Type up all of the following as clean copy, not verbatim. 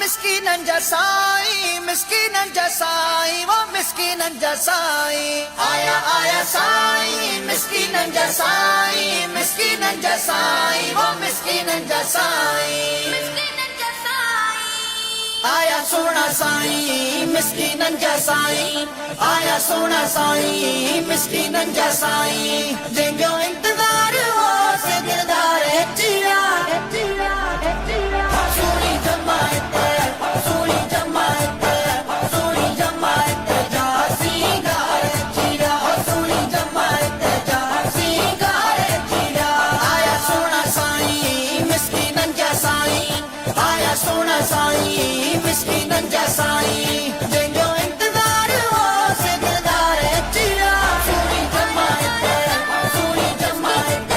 मिस्कीनन जा साईं, मिस्कीनन जा साईं, वो मिस्कीनन जा साईं। आया आया साईं, मिस्कीनन जा साईं, मिस्कीनन जा साईं, वो मिस्कीनन जा साईं। आया सोना साईं, मिस्कीनन जा साईं, आया सोना साईं, मिस्कीनन जा साईं। जंहिंजो इंतज़ार हो से दिलदार अचिया, सोनी जमायत, सोनी जमायत, सोनी जमायत जा सिंगार अचिया, सोनी जमायत जा सिंगार अचिया। आया सोना साईं, मिस्कीनन जा साईं, आया सोना साईं, मिस्कीनन जा साईं। जंहिंजो इंतज़ार हो से दिलदार अचिया, सोनी जमायत, सोनी जमायत,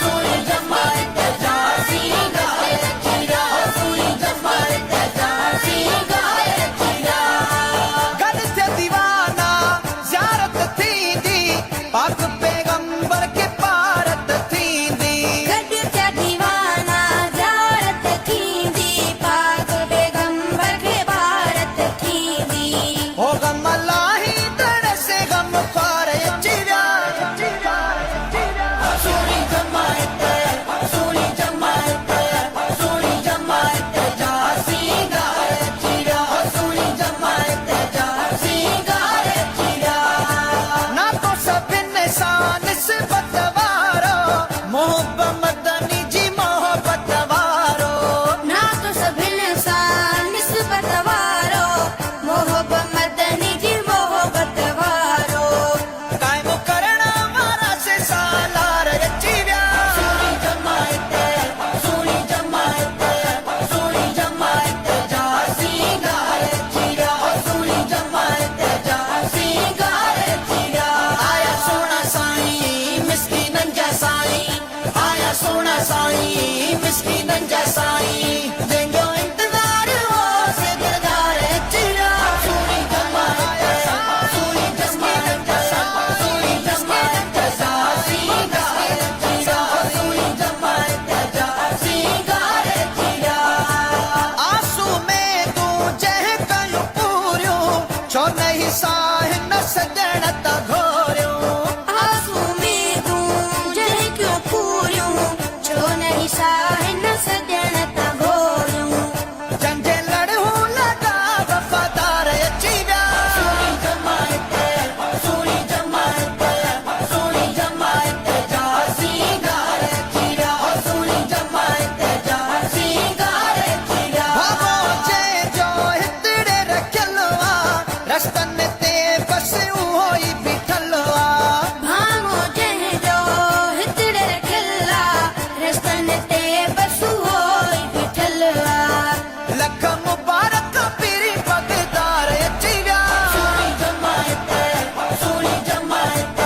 सोनी जमायत जा सिंगार अचिया, सोनी जमायत जा सिंगार अचिया। गॾु थिए दीवाना ज़ियारत थींदी, पाक पैगंबर के पारत थींदी। गॾु थिया दीवाना ज़ियारत थींदी, पाक पैगंबर खे भारत थींदी। हो गम लाही दड़ से गम ख्वार अची विया, सोनी जमायत, सोनी जमायत, सोनी जमायत जा सिंगार अची विया, सोनी जमायत जा सिंगार अची विया। ना तो सभिनि सां निस्बत वारो, मोहब्बत मदनी जी मोहब्बत वारो। ना तो सभिनि सां निस्बत वारो, मोहब्बत मदनी जी मोहब्बत वारो। कायम करण वारा से सालार अची विया, सोनी जमायत, सोनी जमायत, सोनी जमायत जा सिंगार अची विया, सोनी जमायत जा सिंगार अची विया। आया सोना साईं, मिस्कीनन जा साईं, आया सोना साईं, मिस्कीनन जा साईं। जंहिंजो इंतज़ार हो से दिलदार अची विया, सोनी जमायत, सोनी जमायत, सोनी जमायत जा सिंगार अची विया, सोनी जमायत जा सिंगार अची विया। आंसू में तूं जंहिं कयूं पूरियूं, छो नहीं साहिन सजण त घोरियूं। आंसू में तूं जंहिं क्यों पूरियूं, छो नहीं साहिन सजण त घोरियूं। जंहिंजे लड़ूं लॻा वफ़ादार अची विया, सोनी जमायत, सोनी जमायत, सोनी जमायत जा सिंगार अची विया, सोनी जमायत जा सिंगार अची विया। भावो जंहिंजो हितड़े रखियल आ, रस्तनि ते बसि उहो ई बीठल आ। भाङो जंहिंजो हितड़े रखियल आ, रस्तनि ते बसि उहो ई बीठल आ। लख मुबारक पीरी पगदार अची विया, सोनी जमायत, सोनी जमायत,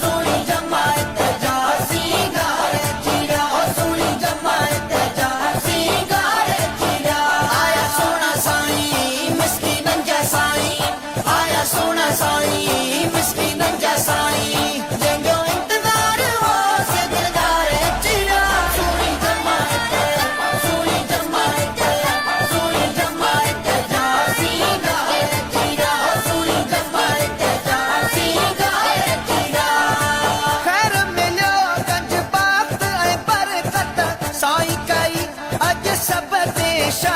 सोनी जमायत जा सिंगार अची विया, सोनी जमायत जा सिंगार अची विया। आया सोना साईं, मिस्कीनन जा साईं, आया सोना साईं, मिस्कीनन जा साईं। जंहिंजो इंतज़ार हो से दिलदार अची विया, सोनी जमायत, सोनी जमायत, सोनी जमायत जा सिंगार अची विया, सोनी जमायत जा सिंगार अची विया। ख़ैर मिलियो गंज बात ऐं बरकत, साईं कई अॼु सभ ते शा